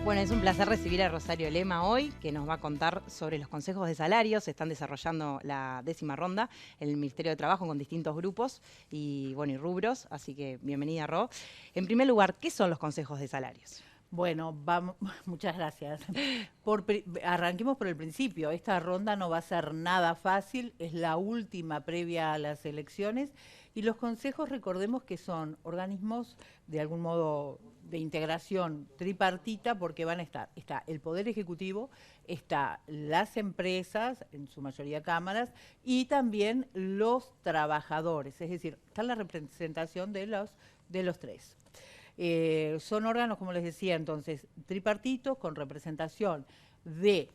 Bueno, es un placer recibir a Rosario Lema hoy, que nos va a contar sobre los consejos de salarios. Se están desarrollando la 10ª ronda en el Ministerio de Trabajo con distintos grupos y rubros, así que bienvenida, Ro. En primer lugar, ¿qué son los consejos de salarios? Bueno, vamos, muchas gracias. Arranquemos por el principio. Esta ronda no va a ser nada fácil, es la última previa a las elecciones y los consejos, recordemos que son organismos de algún modo de integración tripartita porque está el Poder Ejecutivo, está las empresas, en su mayoría cámaras, y también los trabajadores, es decir, está la representación de los tres. Son órganos, como les decía, entonces, tripartitos con representación de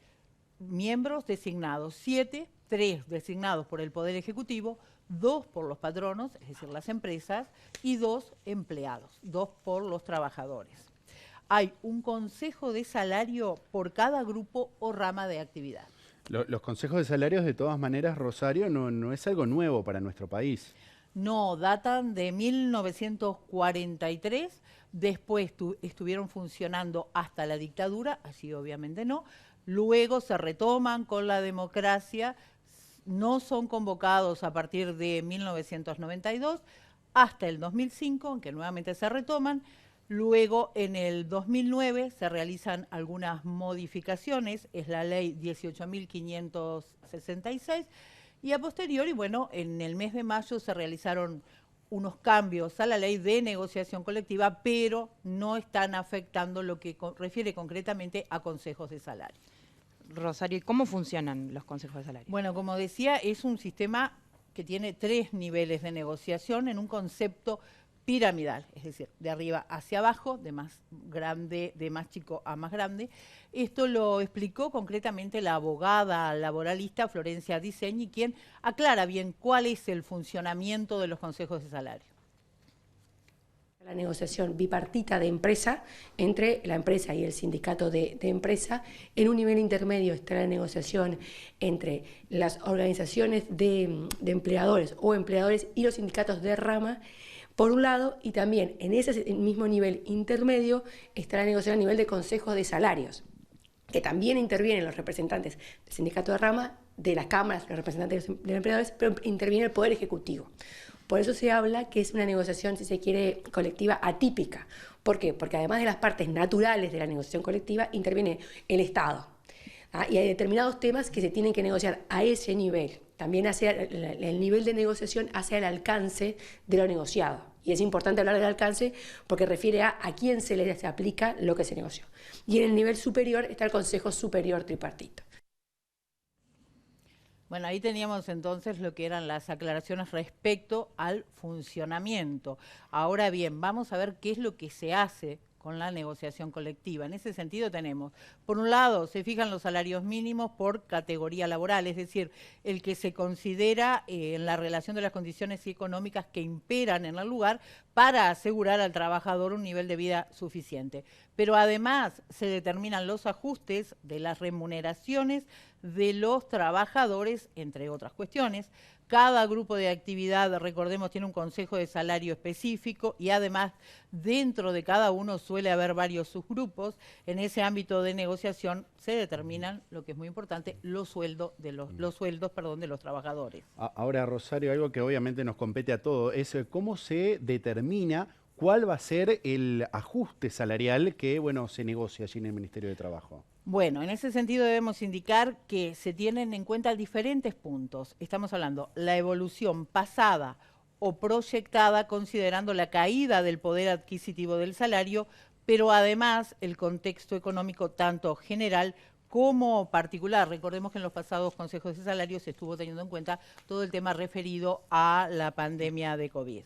miembros designados, 7, 3 designados por el Poder Ejecutivo, 2 por los patronos, es decir, las empresas, y 2 empleados, 2 por los trabajadores. Hay un consejo de salario por cada grupo o rama de actividad. Los consejos de salarios, de todas maneras, Rosario, no es algo nuevo para nuestro país. No, datan de 1943, después estuvieron funcionando hasta la dictadura, así obviamente no, luego se retoman con la democracia, no son convocados a partir de 1992 hasta el 2005, en que nuevamente se retoman. Luego, en el 2009, se realizan algunas modificaciones, es la ley 18.566, y a posteriori, bueno, en el mes de mayo se realizaron unos cambios a la ley de negociación colectiva, pero no están afectando lo que refiere concretamente a consejos de salario. Rosario, ¿y cómo funcionan los consejos de salario? Bueno, como decía, es un sistema que tiene 3 niveles de negociación en un concepto piramidal, es decir, de arriba hacia abajo, de más grande, de más chico a más grande. Esto lo explicó concretamente la abogada laboralista Florencia Diseñi, quien aclara bien cuál es el funcionamiento de los consejos de salario. La negociación bipartita de empresa entre la empresa y el sindicato de empresa. En un nivel intermedio está la negociación entre las organizaciones de empleadores o empleadores y los sindicatos de rama, por un lado, y también en ese mismo nivel intermedio está la negociación a nivel de consejos de salarios, que también intervienen los representantes del sindicato de rama, de las cámaras, los representantes de los empleadores, pero interviene el Poder Ejecutivo. Por eso se habla que es una negociación, si se quiere, colectiva atípica. ¿Por qué? Porque además de las partes naturales de la negociación colectiva, interviene el Estado. Y hay determinados temas que se tienen que negociar a ese nivel. También hacia el nivel de negociación hacia el alcance de lo negociado. Y es importante hablar del alcance porque refiere a quién se le aplica lo que se negoció. Y en el nivel superior está el Consejo Superior Tripartito. Bueno, ahí teníamos entonces lo que eran las aclaraciones respecto al funcionamiento. Ahora bien, vamos a ver qué es lo que se hace con la negociación colectiva. En ese sentido tenemos, por un lado, se fijan los salarios mínimos por categoría laboral, es decir, el que se considera en la relación de las condiciones económicas que imperan en el lugar para asegurar al trabajador un nivel de vida suficiente. Pero además se determinan los ajustes de las remuneraciones de los trabajadores, entre otras cuestiones. Cada grupo de actividad, recordemos, tiene un consejo de salario específico y además dentro de cada uno suele haber varios subgrupos. En ese ámbito de negociación se determinan, lo que es muy importante, los sueldos de los trabajadores. Ahora, Rosario, algo que obviamente nos compete a todos es cómo se determina cuál va a ser el ajuste salarial que, bueno, se negocia allí en el Ministerio de Trabajo. Bueno, en ese sentido debemos indicar que se tienen en cuenta diferentes puntos. Estamos hablando la evolución pasada o proyectada considerando la caída del poder adquisitivo del salario, pero además el contexto económico tanto general como particular. Recordemos que en los pasados consejos de salario se estuvo teniendo en cuenta todo el tema referido a la pandemia de COVID.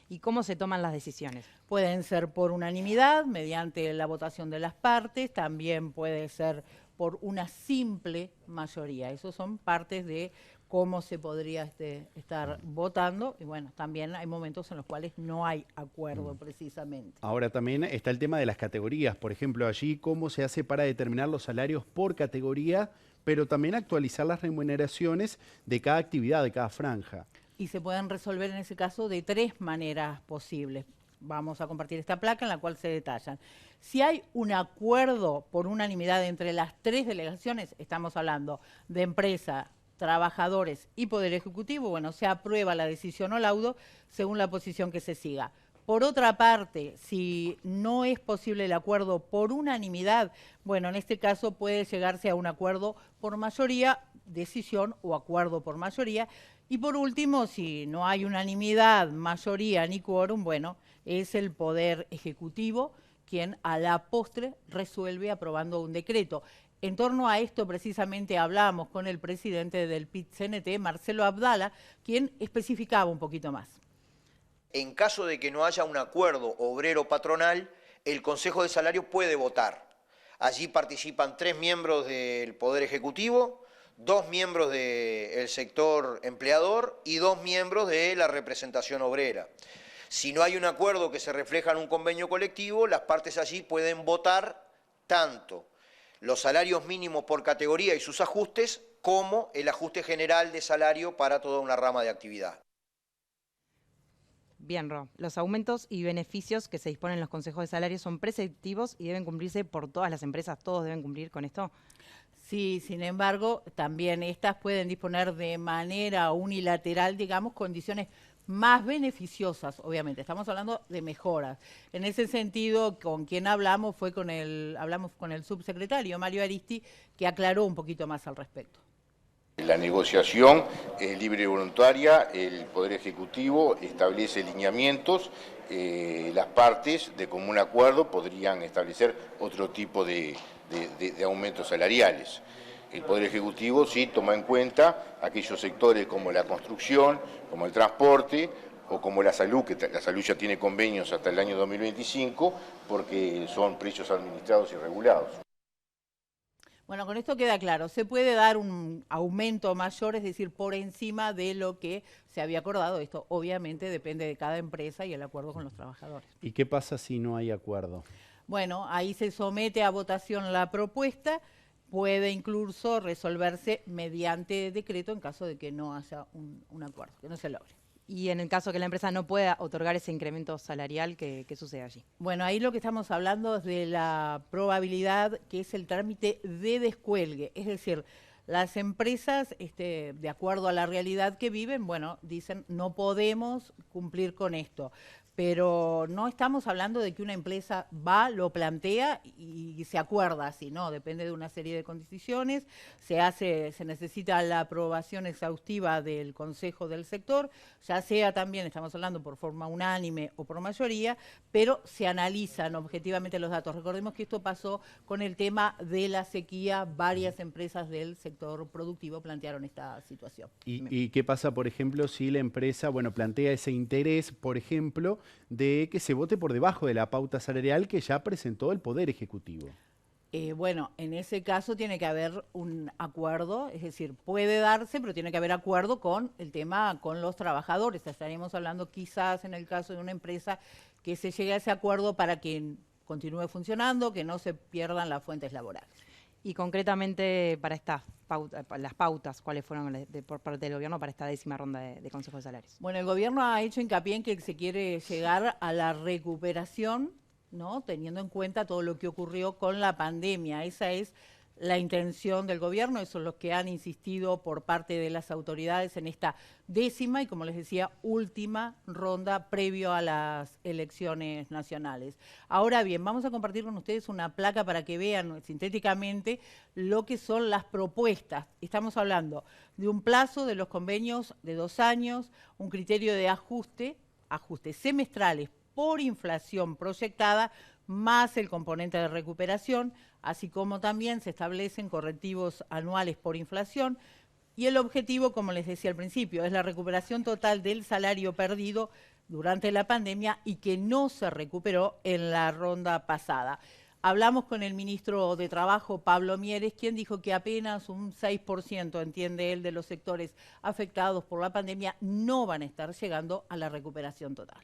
¿Y cómo se toman las decisiones? Pueden ser por unanimidad, mediante la votación de las partes, también puede ser por una simple mayoría. Esos son partes de cómo se podría estar votando. Y bueno, también hay momentos en los cuales no hay acuerdo precisamente. Ahora también está el tema de las categorías. Por ejemplo, allí cómo se hace para determinar los salarios por categoría, pero también actualizar las remuneraciones de cada actividad, de cada franja. Y se pueden resolver en ese caso de 3 maneras posibles. vamos a compartir esta placa en la cual se detallan. Si hay un acuerdo por unanimidad entre las 3 delegaciones, estamos hablando de empresa, trabajadores y Poder Ejecutivo, bueno, se aprueba la decisión o laudo según la posición que se siga. Por otra parte, si no es posible el acuerdo por unanimidad, bueno, en este caso puede llegarse a un acuerdo por mayoría, decisión o acuerdo por mayoría. Y por último, si no hay unanimidad, mayoría ni quórum, bueno, es el Poder Ejecutivo quien a la postre resuelve aprobando un decreto. En torno a esto precisamente hablamos con el presidente del PIT-CNT, Marcelo Abdala, quien especificaba un poquito más. En caso de que no haya un acuerdo obrero-patronal, el Consejo de Salario puede votar. Allí participan 3 miembros del Poder Ejecutivo, 2 miembros del sector empleador y 2 miembros de la representación obrera. Si no hay un acuerdo que se refleja en un convenio colectivo, las partes allí pueden votar tanto los salarios mínimos por categoría y sus ajustes, como el ajuste general de salario para toda una rama de actividad. Bien, Ro. Los aumentos y beneficios que se disponen en los consejos de salario son preceptivos y deben cumplirse por todas las empresas. ¿Todos deben cumplir con esto? Sí, sin embargo, también estas pueden disponer de manera unilateral, digamos, condiciones más beneficiosas, obviamente. Estamos hablando de mejoras. En ese sentido, con quien hablamos con el subsecretario Mario Aristi, que aclaró un poquito más al respecto. La negociación es libre y voluntaria, el Poder Ejecutivo establece lineamientos, las partes de común acuerdo podrían establecer otro tipo de aumentos salariales. El Poder Ejecutivo sí toma en cuenta aquellos sectores como la construcción, como el transporte o como la salud, que la salud ya tiene convenios hasta el año 2025 porque son precios administrados y regulados. Bueno, con esto queda claro, se puede dar un aumento mayor, es decir, por encima de lo que se había acordado. Esto obviamente depende de cada empresa y el acuerdo con los trabajadores. ¿Y qué pasa si no hay acuerdo? Bueno, ahí se somete a votación la propuesta, puede incluso resolverse mediante decreto en caso de que no haya un acuerdo, que no se logre. Y en el caso que la empresa no pueda otorgar ese incremento salarial, ¿qué sucede allí? Bueno, ahí lo que estamos hablando es de la probabilidad que es el trámite de descuelgue. Es decir, las empresas, de acuerdo a la realidad que viven, bueno, dicen no podemos cumplir con esto. Pero no estamos hablando de que una empresa va, lo plantea y se acuerda así, no, depende de una serie de condiciones, se necesita la aprobación exhaustiva del Consejo del Sector, ya sea también, estamos hablando por forma unánime o por mayoría, pero se analizan objetivamente los datos. Recordemos que esto pasó con el tema de la sequía, varias empresas del sector productivo plantearon esta situación. ¿Y qué pasa, por ejemplo, si la empresa, plantea ese interés, por ejemplo, de que se vote por debajo de la pauta salarial que ya presentó el Poder Ejecutivo? Bueno, en ese caso tiene que haber un acuerdo, es decir, puede darse, pero tiene que haber acuerdo con el tema, con los trabajadores. Estaríamos hablando quizás en el caso de una empresa que se llegue a ese acuerdo para que continúe funcionando, que no se pierdan las fuentes laborales. Y concretamente para las pautas, ¿cuáles fueron por parte del gobierno para esta 10ª ronda de consejos de salarios? Bueno, el gobierno ha hecho hincapié en que se quiere llegar a la recuperación, ¿no? Teniendo en cuenta todo lo que ocurrió con la pandemia. Esa es la intención del gobierno, eso es lo que han insistido por parte de las autoridades en esta 10ª y, como les decía, última ronda previo a las elecciones nacionales. Ahora bien, vamos a compartir con ustedes una placa para que vean sintéticamente lo que son las propuestas. Estamos hablando de un plazo de los convenios de 2 años, un criterio de ajustes semestrales por inflación proyectada, más el componente de recuperación, así como también se establecen correctivos anuales por inflación, y el objetivo, como les decía al principio, es la recuperación total del salario perdido durante la pandemia y que no se recuperó en la ronda pasada. Hablamos con el ministro de Trabajo, Pablo Mieres, quien dijo que apenas un 6%, entiende él, de los sectores afectados por la pandemia no van a estar llegando a la recuperación total.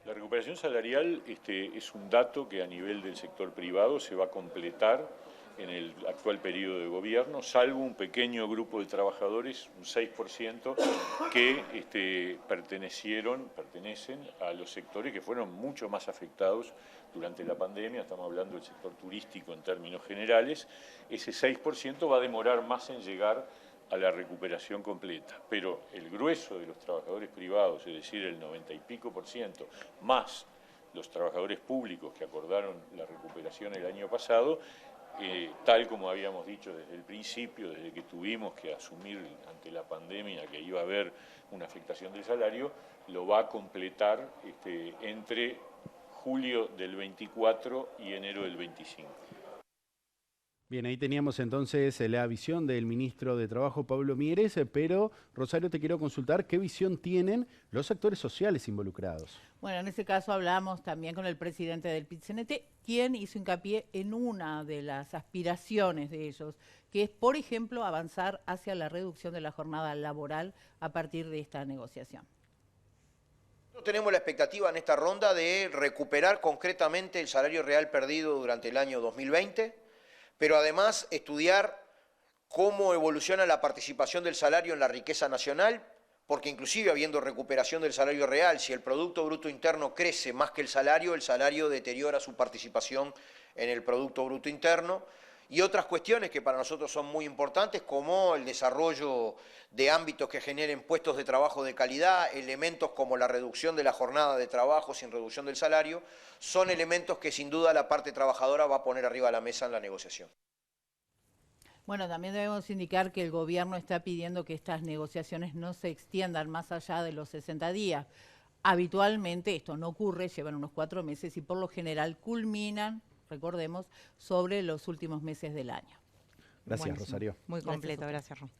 La recuperación salarial es un dato que a nivel del sector privado se va a completar en el actual periodo de gobierno, salvo un pequeño grupo de trabajadores, un 6%, que pertenecen a los sectores que fueron mucho más afectados durante la pandemia. Estamos hablando del sector turístico en términos generales. Ese 6% va a demorar más en llegar a la recuperación completa, pero el grueso de los trabajadores privados, es decir, el 90 y pico %, más los trabajadores públicos que acordaron la recuperación el año pasado, tal como habíamos dicho desde el principio, desde que tuvimos que asumir ante la pandemia que iba a haber una afectación del salario, lo va a completar entre julio del 24 y enero del 25. Bien, ahí teníamos entonces la visión del ministro de Trabajo, Pablo Mieres, pero Rosario, te quiero consultar qué visión tienen los actores sociales involucrados. Bueno, en ese caso hablamos también con el presidente del PIT-CNT, quien hizo hincapié en una de las aspiraciones de ellos, que es, por ejemplo, avanzar hacia la reducción de la jornada laboral a partir de esta negociación. Tenemos la expectativa en esta ronda de recuperar concretamente el salario real perdido durante el año 2020, pero además estudiar cómo evoluciona la participación del salario en la riqueza nacional, porque inclusive habiendo recuperación del salario real, si el Producto Bruto Interno crece más que el salario deteriora su participación en el Producto Bruto Interno, y otras cuestiones que para nosotros son muy importantes, como el desarrollo de ámbitos que generen puestos de trabajo de calidad, elementos como la reducción de la jornada de trabajo sin reducción del salario, son elementos que sin duda la parte trabajadora va a poner arriba de la mesa en la negociación. Bueno, también debemos indicar que el gobierno está pidiendo que estas negociaciones no se extiendan más allá de los 60 días. Habitualmente esto no ocurre, llevan unos 4 meses y por lo general culminan, recordemos, sobre los últimos meses del año. Gracias, Buenísimo. Rosario. Muy completo, gracias, Ron.